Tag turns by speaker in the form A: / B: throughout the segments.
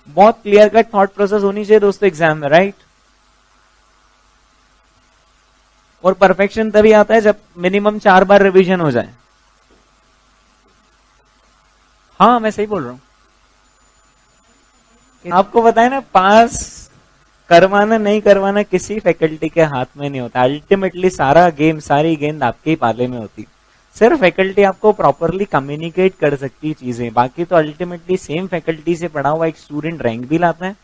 A: बहुत clear cut thought process होनी चाहिए दोस्तों एग्जाम में, राइट। और परफेक्शन तभी आता है जब मिनिमम 4 बार रिवीजन हो जाए। हाँ मैं सही बोल रहा हूं। आपको पता है ना, पास करवाना नहीं करवाना किसी फैकल्टी के हाथ में नहीं होता। अल्टीमेटली सारा गेम, सारी गेंद आपके ही पाले में होती। सिर्फ फैकल्टी आपको प्रॉपरली कम्युनिकेट कर सकती है चीजें, बाकी तो अल्टीमेटली सेम फैकल्टी से पढ़ा हुआ एक स्टूडेंट रैंक भी लाता है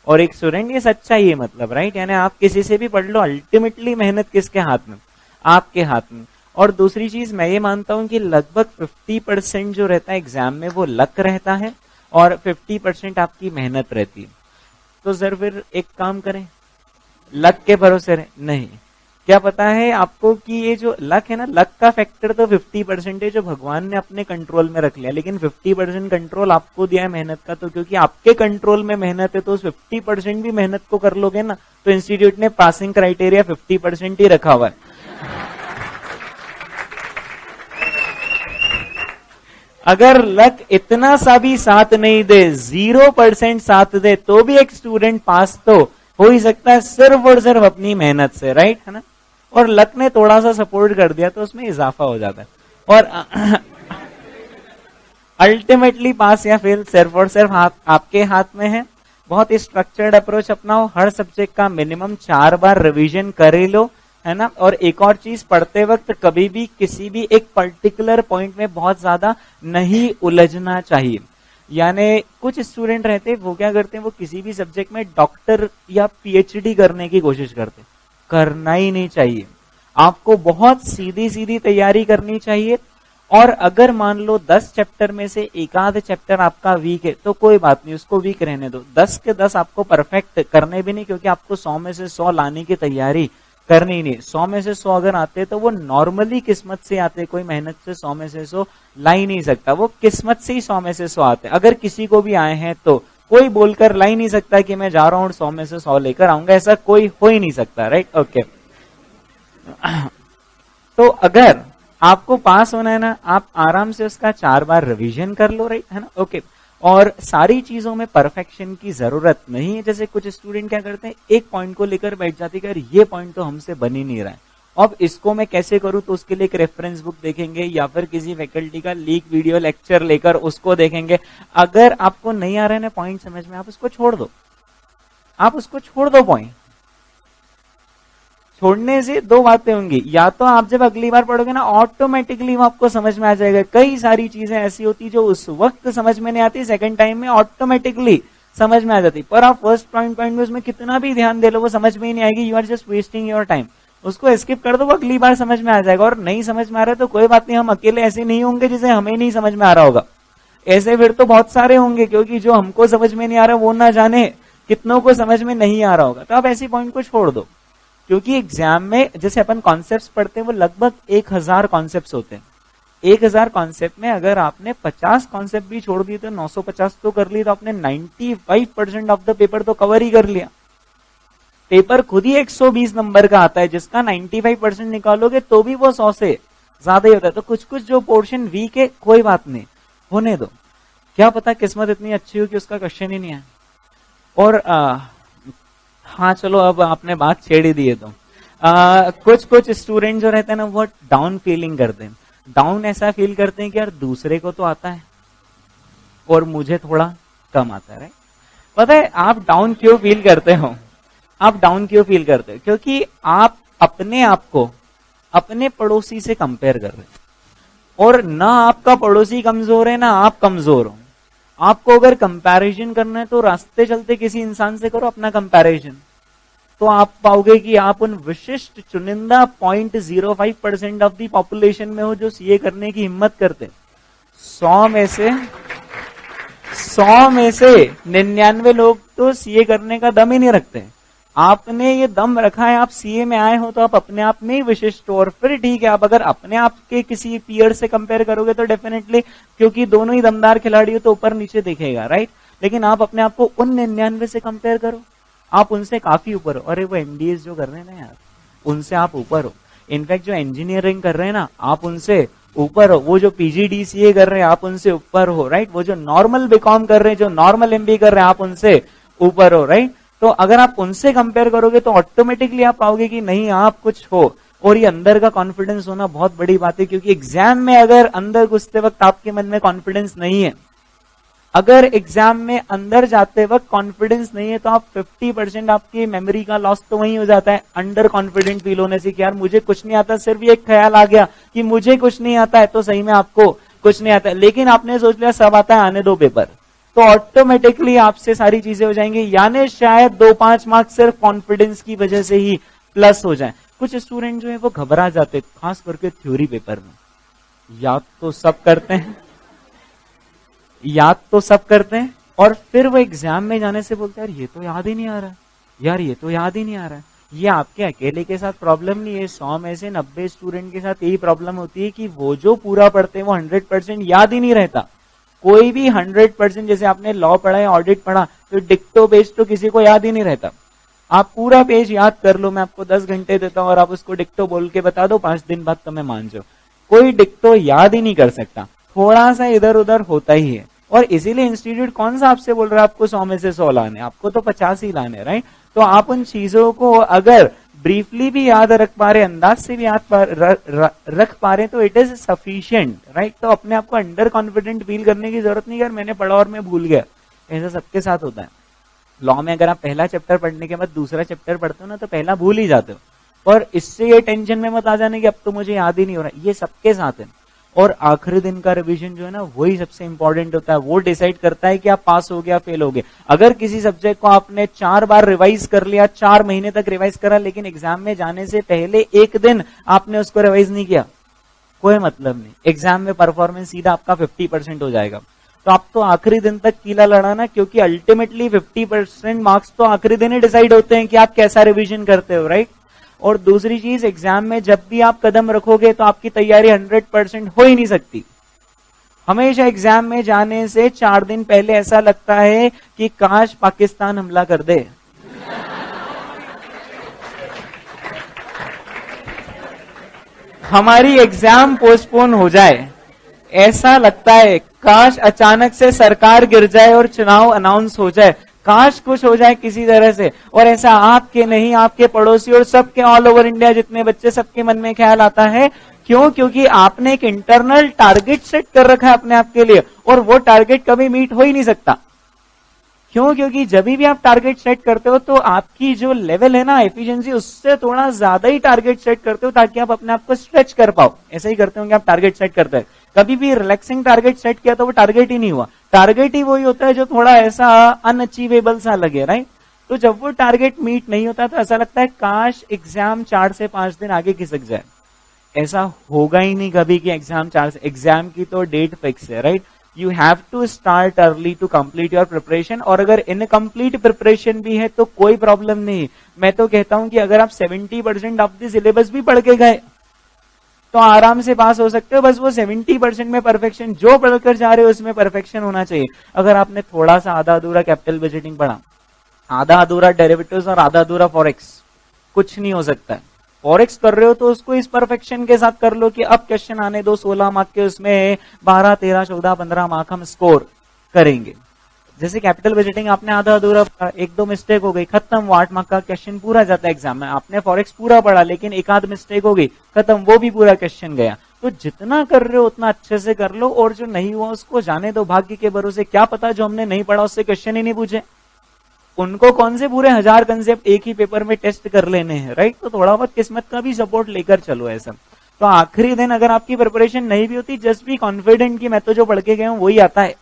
A: और एक स्टूडेंट, ये सच्चा ही है मतलब, राइट। यानी आप किसी से भी पढ़ लो, अल्टीमेटली मेहनत किसके हाथ में, आपके हाथ में। और दूसरी चीज मैं ये मानता हूं कि लगभग 50% जो रहता है एग्जाम में वो लक रहता है और 50% आपकी मेहनत रहती है। तो सर फिर एक काम करें, लक के भरोसे रहे नहीं, क्या पता है आपको कि ये जो लक है ना, लक का फैक्टर तो 50% है जो भगवान ने अपने कंट्रोल में रख लिया, लेकिन 50% कंट्रोल आपको दिया है मेहनत का। तो क्योंकि आपके कंट्रोल में मेहनत है तो उस 50% भी मेहनत को कर लोगे ना, तो इंस्टीट्यूट ने पासिंग क्राइटेरिया 50% ही रखा हुआ है। अगर लक इतना सा भी साथ नहीं दे, 0% साथ दे, तो भी एक स्टूडेंट पास तो हो ही सकता है सिर्फ और सिर्फ अपनी मेहनत से, राइट है ना। और लक ने थोड़ा सा सपोर्ट कर दिया तो उसमें इजाफा हो जाता है। और अल्टीमेटली पास या फेल सिर्फ और सिर्फ आपके हाथ में है। बहुत ही स्ट्रक्चर्ड अप्रोच अपनाओ, हर सब्जेक्ट का मिनिमम 4 बार रिवीजन कर ही लो, है ना। और एक और चीज, पढ़ते वक्त कभी भी किसी भी एक पर्टिकुलर पॉइंट में बहुत ज्यादा नहीं उलझना चाहिए। यानी कुछ स्टूडेंट रहते हैं वो क्या करते हैं, वो किसी भी सब्जेक्ट में डॉक्टर या पीएचडी करने की कोशिश करते हैं। करना ही नहीं चाहिए, आपको बहुत सीधी सीधी तैयारी करनी चाहिए। और अगर मान लो 10 चैप्टर में से एक आध चैप्टर आपका वीक है तो कोई बात नहीं, उसको वीक रहने दो। 10 के 10 आपको परफेक्ट करने भी नहीं, क्योंकि आपको 100 में से 100 लाने की तैयारी करनी नहीं। 100 में से 100 अगर आते तो वो नॉर्मली किस्मत से आते, कोई मेहनत से 100 में से 100 ला ही नहीं सकता, वो किस्मत से ही 100 में से 100 आते। अगर किसी को भी आए हैं तो कोई बोलकर ला ही नहीं सकता कि मैं जा रहा हूं 100 में से 100 लेकर आऊंगा, ऐसा कोई हो ही नहीं सकता, राइट। ओके तो अगर आपको पास होना है ना, आप आराम से उसका 4 बार रिवीजन कर लो, राइट है ना। ओके और सारी चीजों में परफेक्शन की जरूरत नहीं है। जैसे कुछ स्टूडेंट क्या करते हैं, एक पॉइंट को लेकर बैठ जाते हैं कि ये पॉइंट तो हमसे बन ही नहीं रहा है, अब इसको मैं कैसे करूं। तो उसके लिए एक रेफरेंस बुक देखेंगे या फिर किसी फैकल्टी का लीक वीडियो लेक्चर लेकर उसको देखेंगे। अगर आपको नहीं आ रहा है ना पॉइंट समझ में, आप उसको छोड़ दो, आप उसको छोड़ दो पॉइंट। छोड़ने से दो बातें होंगी, या तो आप जब अगली बार पढ़ोगे ना ऑटोमेटिकली वो आपको समझ में आ जाएगा। कई सारी चीजें ऐसी होती जो उस वक्त समझ में नहीं आती, सेकंड टाइम में ऑटोमेटिकली समझ में आ जाती। पर आप फर्स्ट पॉइंट में उसमें कितना भी ध्यान दे लो वो समझ में ही नहीं आएगी, you are just wasting your time. उसको स्किप कर दो, वो अगली बार समझ में आ जाएगा। और नहीं समझ में आ रहा है तो कोई बात नहीं, हम अकेले ऐसे नहीं होंगे जिसे हमें नहीं समझ में आ रहा होगा, ऐसे फिर तो बहुत सारे होंगे, क्योंकि जो हमको समझ में नहीं आ रहा वो ना जाने कितनों को समझ में नहीं आ रहा होगा। तो आप ऐसी पॉइंट को छोड़ दो, क्योंकि एग्जाम में जैसे अपन कॉन्सेप्ट्स पढ़ते हैं वो लगभग 1000 कॉन्सेप्ट्स होते हैं। 1000 कॉन्सेप्ट में अगर आपने 50 कॉन्सेप्ट भी छोड़ दिए तो 950 तो कर ली, तो आपने 95% ऑफ द पेपर तो कवर ही कर लिया। पेपर खुद ही 120 नंबर का आता है, जिसका 95% निकालोगे तो भी वो 100 से ज्यादा ही होता है। तो कुछ कुछ जो पोर्शन वीक है कोई बात नहीं, होने दो, क्या पता किस्मत इतनी अच्छी हो कि उसका क्वेश्चन ही नहीं है। और हाँ चलो अब आपने बात छेड़ ही दी है तो कुछ कुछ स्टूडेंट जो रहते हैं ना वो डाउन फीलिंग करते हैं। डाउन ऐसा फील करते हैं कि यार दूसरे को तो आता है और मुझे थोड़ा कम आता है, राइट। पता है आप डाउन क्यों फील करते हो, आप डाउन क्यों फील करते हो, क्योंकि आप अपने आप को अपने पड़ोसी से कंपेयर कर रहे हो। और ना आपका पड़ोसी कमजोर है ना आप कमजोर हो। आपको अगर कंपैरिजन करना है तो रास्ते चलते किसी इंसान से करो अपना कंपैरिजन, तो आप पाओगे कि आप उन विशिष्ट चुनिंदा 0.05% ऑफ द पॉपुलेशन में हो जो सीए करने की हिम्मत करते। 100 में से 99 लोग तो सीए करने का दम ही नहीं रखते। आपने ये दम रखा है, आप सीए में आए हो तो आप अपने आप में ही विशिष्ट हो। और फिर ठीक है, आप अगर अपने आप के किसी पीयर से कंपेयर करोगे तो डेफिनेटली, क्योंकि दोनों ही दमदार खिलाड़ी हो तो ऊपर नीचे दिखेगा, राइट। लेकिन आप अपने आप को उन 99 से कंपेयर करो, आप उनसे काफी ऊपर हो। अरे वो एमडीएस जो कर रहे हैं ना यार, उनसे आप ऊपर हो। इनफैक्ट जो इंजीनियरिंग कर रहे हैं ना, आप उनसे ऊपर हो, वो जो पीजीडीसीए कर रहे हैं आप उनसे ऊपर हो, राइट, वो जो नॉर्मल बीकॉम कर रहे हैं, जो नॉर्मल एमबी कर रहे हैं आप उनसे ऊपर हो, राइट। तो अगर आप उनसे कंपेयर करोगे तो ऑटोमेटिकली आप पाओगे कि नहीं आप कुछ हो। और ये अंदर का कॉन्फिडेंस होना बहुत बड़ी बात है, क्योंकि एग्जाम में अगर अंदर घुसते वक्त आपके मन में कॉन्फिडेंस नहीं है, अगर एग्जाम में अंदर जाते वक्त कॉन्फिडेंस नहीं है, तो आप 50% आपकी मेमोरी का लॉस तो वही हो जाता है, अंडर कॉन्फिडेंट फील होने से कि यार मुझे कुछ नहीं आता, सिर्फ ये ख्याल आ गया कि मुझे कुछ नहीं आता है, तो सही में आपको कुछ नहीं आता है, लेकिन आपने सोच लिया सब आता है, आने दो पेपर, तो ऑटोमेटिकली आपसे सारी चीजें हो जाएंगी, यानी शायद 2-5 मार्क्स सिर्फ कॉन्फिडेंस की वजह से ही प्लस हो जाए। कुछ स्टूडेंट जो है वो घबरा जाते, खास करके थ्योरी पेपर में, याद तो सब करते हैं, याद तो सब करते हैं, और फिर वो एग्जाम में जाने से बोलते हैं यार ये तो याद ही नहीं आ रहा, यार ये तो याद ही नहीं आ रहा। ये आपके अकेले के साथ प्रॉब्लम नहीं है, 100 में से 90 स्टूडेंट के साथ यही प्रॉब्लम होती है कि वो जो पूरा पढ़ते हैं वो 100% याद ही नहीं रहता। कोई भी 100%, जैसे आपने लॉ पढ़ा है, ऑडिट पढ़ा, तो डिक्टो पेज तो किसी को याद ही नहीं रहता। आप पूरा पेज याद कर लो, मैं आपको 10 घंटे देता हूं और आप उसको डिक्टो बोल के बता दो, 5 दिन बाद तो मैं मान जाओ, कोई डिक्टो याद ही नहीं कर सकता, थोड़ा सा इधर उधर होता ही है। और इसीलिए इंस्टीट्यूट कौन सा आपसे बोल रहा है आपको 100 में से 100 लाने, आपको तो 50 ही लाने, राइट। तो आप उन चीजों को अगर ब्रीफली भी याद रख पा रहे, अंदाज से भी याद रख पा रहे, तो इट इज सफिशिएंट, राइट। तो अपने आप को अंडर कॉन्फिडेंट फील करने की जरूरत नहीं, यार मैंने पढ़ा और मैं भूल गया, ऐसा सबके साथ होता है। लॉ में अगर आप पहला चैप्टर पढ़ने के बाद दूसरा चैप्टर पढ़ते हो ना, तो पहला भूल ही जाते हो, और इससे ये टेंशन में मत आ जाने कि अब तो मुझे याद ही नहीं हो रहा, ये सबके साथ है। और आखिरी दिन का रिवीजन जो है ना, वही सबसे इंपॉर्टेंट होता है, वो डिसाइड करता है कि आप पास हो गया फेल हो गए। अगर किसी सब्जेक्ट को आपने 4 बार रिवाइज कर लिया, 4 महीने तक रिवाइज करा, लेकिन एग्जाम में जाने से पहले एक दिन आपने उसको रिवाइज नहीं किया, कोई मतलब नहीं, एग्जाम में परफॉर्मेंस सीधा आपका 50% हो जाएगा। तो आप तो आखिरी दिन तक कीला लड़ाना, क्योंकि अल्टीमेटली 50% मार्क्स तो आखिरी दिन ही डिसाइड होते हैं कि आप कैसा रिवीजन करते हो, राइट। और दूसरी चीज, एग्जाम में जब भी आप कदम रखोगे तो आपकी तैयारी 100% हो ही नहीं सकती। हमेशा एग्जाम में जाने से 4 दिन पहले ऐसा लगता है कि काश पाकिस्तान हमला कर दे, हमारी एग्जाम पोस्टपोन हो जाए, ऐसा लगता है, काश अचानक से सरकार गिर जाए और चुनाव अनाउंस हो जाए, काश कुछ हो जाए किसी तरह से। और ऐसा आपके नहीं, आपके पड़ोसी और सबके ऑल ओवर इंडिया जितने बच्चे, सबके मन में ख्याल आता है। क्यों? क्योंकि आपने एक इंटरनल टारगेट सेट कर रखा है अपने आप के लिए, और वो टारगेट कभी मीट हो ही नहीं सकता। क्यों? क्योंकि जब भी आप टारगेट सेट करते हो तो आपकी जो लेवल है ना एफिशिएंसी, उससे थोड़ा ज्यादा ही टारगेट सेट करते हो, ताकि आप अपने आप को स्ट्रेच कर पाओ। ऐसा ही करते होंगे आप टारगेट सेट करते हैं, कभी भी रिलैक्सिंग टारगेट सेट किया तो वो टारगेट ही नहीं हुआ। टारगेट ही वही होता है जो थोड़ा ऐसा अनअचीवेबल सा लगे, राइट। तो जब वो टारगेट मीट नहीं होता तो ऐसा लगता है काश एग्जाम 4 से 5 दिन आगे खिसक जाए। ऐसा होगा ही नहीं कभी कि एग्जाम 4 से, एग्जाम की तो डेट फिक्स है, right. You have to start early to complete your preparation. और अगर इनकम्प्लीट प्रिपरेशन भी है तो कोई प्रॉब्लम नहीं। मैं तो कहता हूं कि अगर आप 70% ऑफ द सिलेबस भी पढ़ के गए तो आराम से पास हो सकते हो। बस वो 70% में परफेक्शन, जो पढ़कर जा रहे हो उसमें परफेक्शन होना चाहिए। अगर आपने थोड़ा सा आधा अधूरा कैपिटल बजटिंग पढ़ा, आधा अधूरा डेरिवेटिव्स और आधा अधूरा फॉरेक्स, कुछ नहीं हो सकता है। फॉरेक्स कर रहे हो तो उसको इस परफेक्शन के साथ कर लो कि अब क्वेश्चन आने दो 16 मार्क के, उसमें 12, 13, 14, 15 मार्क हम स्कोर करेंगे। जैसे कैपिटल बजटिंग आपने आधा अधूरा, 1-2 मिस्टेक हो गई, खत्म, वो 8 मार्क का क्वेश्चन पूरा जाता है एग्जाम में। आपने फॉरेक्स पूरा पढ़ा लेकिन एक आध मिस्टेक हो गई, खत्म, वो भी पूरा क्वेश्चन गया। तो जितना कर रहे हो उतना अच्छे से कर लो, और जो नहीं हुआ उसको जाने दो, भाग्य के भरोसे। क्या पता जो हमने नहीं पढ़ा उससे क्वेश्चन ही नहीं पूछे, उनको कौन से पूरे 1000 कंसेप्ट एक ही पेपर में टेस्ट कर लेने हैं, राइट। तो थोड़ा बहुत किस्मत का भी सपोर्ट लेकर चलो ऐसा। तो आखिरी दिन अगर आपकी प्रिपरेशन नहीं भी होती, जस्ट बी कॉन्फिडेंट कि मैं तो जो पढ़ के गया हूं वही आता है।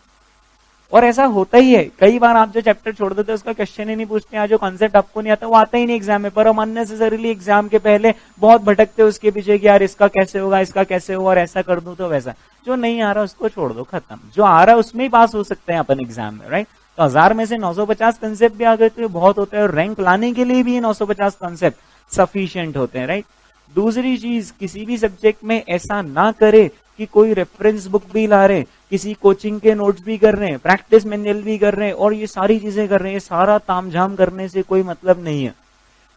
A: और ऐसा होता ही है, कई बार आप जो चैप्टर छोड़ देते हो उसका क्वेश्चन ही नहीं पूछते हैं, जो कॉन्सेप्ट आपको नहीं आता वो आता ही नहीं एग्जाम में। पर हम अननेसेसरीली एग्जाम के पहले बहुत भटकते हो उसके पीछे कि यार इसका कैसे होगा, इसका कैसे होगा, और ऐसा कर दूं तो वैसा। जो नहीं आ रहा उसको छोड़ दो, खत्म। जो आ रहा है उसमें ही पास हो सकते हैं अपन एग्जाम में, राइट। तो 1000 में से 950 कंसेप्ट भी आ गए तो बहुत होता है, और रैंक लाने के लिए भी 950 कंसेप्ट सफिशिएंट होते हैं, राइट। दूसरी चीज, किसी भी सब्जेक्ट में ऐसा ना करे कि कोई रेफरेंस बुक भी ला रहे, किसी कोचिंग के नोट्स भी कर रहे हैं, प्रैक्टिस मैनुअल भी कर रहे हैं, और ये सारी चीजें कर रहे हैं। सारा तामझाम करने से कोई मतलब नहीं है।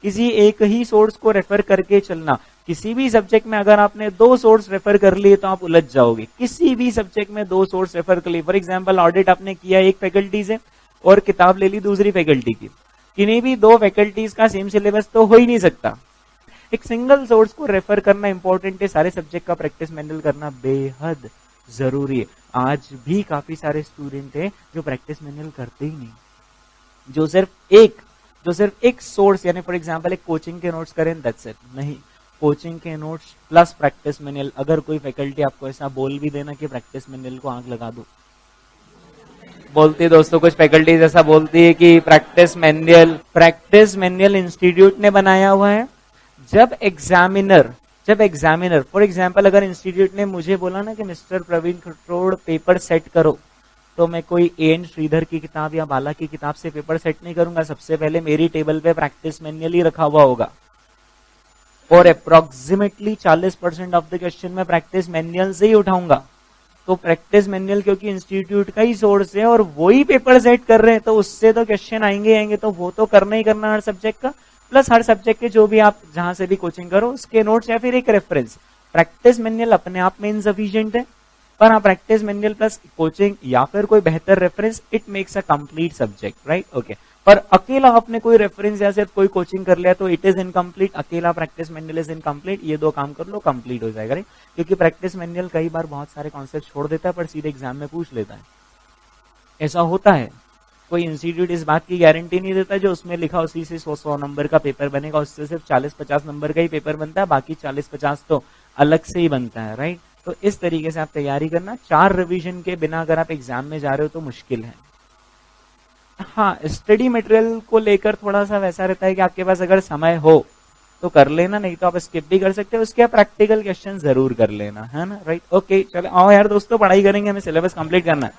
A: किसी एक ही सोर्स को रेफर करके चलना, किसी भी सब्जेक्ट में अगर आपने 2 सोर्स रेफर कर लिए तो आप उलझ जाओगे। किसी भी सब्जेक्ट में 2 सोर्स रेफर कर लिए, फॉर एग्जांपल ऑडिट आपने किया एक फैकल्टी से और किताब ले ली दूसरी फैकल्टी की, किन्हीं भी 2 फैकल्टीज का सेम सिलेबस तो हो ही नहीं सकता। एक सिंगल सोर्स को रेफर करना इंपॉर्टेंट है, सारे सब्जेक्ट का प्रैक्टिस मैनुअल करना बेहद जरूरी है। आज भी काफी सारे स्टूडेंट हैं जो प्रैक्टिस मैनुअल करते ही नहीं, जो सिर्फ एक सोर्स यानी फॉर एग्जांपल एक कोचिंग के नोट्स करें, दैट्स इट। नहीं, कोचिंग के नोट्स प्लस प्रैक्टिस मैनुअल। अगर कोई फैकल्टी आपको ऐसा बोल भी देना कि प्रैक्टिस मैनुअल को आग लगा दो, बोलती है दोस्तों, कुछ फैकल्टीज ऐसा बोलती है कि प्रैक्टिस मैनुअल इंस्टीट्यूट ने बनाया हुआ है। जब एग्जामिनर फॉर एग्जांपल अगर इंस्टीट्यूट ने मुझे बोला ना कि mister Praveen Khatod paper set करो, तो मैं कोई एन श्रीधर की किताब या बाला की किताब से पेपर सेट नहीं करूंगा। सबसे पहले मेरी टेबल पे प्रैक्टिस मैनुअल ही रखा हुआ होगा और अप्रोक्सीमेटली 40% ऑफ द क्वेश्चन में प्रैक्टिस मैनुअल से ही उठाऊंगा। तो प्रैक्टिस मैनुअल क्योंकि इंस्टीट्यूट का ही सोर्स है और वो ही पेपर सेट कर रहे हैं, तो उससे तो क्वेश्चन आएंगे, तो वो तो करना ही करना हर सब्जेक्ट का। प्लस हर सब्जेक्ट के जो भी आप जहां से भी कोचिंग करो उसके नोट्स या फिर एक रेफरेंस। प्रैक्टिस मैनुअल अपने आप में इनसफिशिएंट है, पर हाँ प्रैक्टिस मैनुअल प्लस कोचिंग या फिर कोई बेहतर reference, it makes a complete subject, right? Okay. पर अकेला आपने कोई रेफरेंस या सिर्फ कोई कोचिंग कर लिया तो इट इज इनकम्प्लीट। अकेला प्रैक्टिस मैनुअल इज इनकम्प्लीट। ये 2 काम कर लो, कंप्लीट हो जाएगा, राइट? क्योंकि प्रैक्टिस मैनुअल कई बार बहुत सारे कॉन्सेप्ट छोड़ देता है पर सीधे एग्जाम में पूछ लेता है। ऐसा होता है। कोई इंस्टीट्यूट इस बात की गारंटी नहीं देता जो उसमें लिखा उसी से 100 नंबर का पेपर बनेगा, उससे सिर्फ 40-50 नंबर का ही पेपर बनता है, बाकी 40-50 तो अलग से ही बनता है, राइट? तो इस तरीके से आप तैयारी करना। 4 रिवीजन के बिना अगर आप एग्जाम में जा रहे हो तो मुश्किल है। हाँ, स्टडी मटेरियल को लेकर थोड़ा सा वैसा रहता है कि आपके पास अगर समय हो तो कर लेना, नहीं तो आप स्किप भी कर सकते हो। उसके प्रैक्टिकल क्वेश्चन जरूर कर लेना, है ना, राइट? ओके, चलो आओ यार दोस्तों, पढ़ाई करेंगे, हमें सिलेबस कंप्लीट करना है।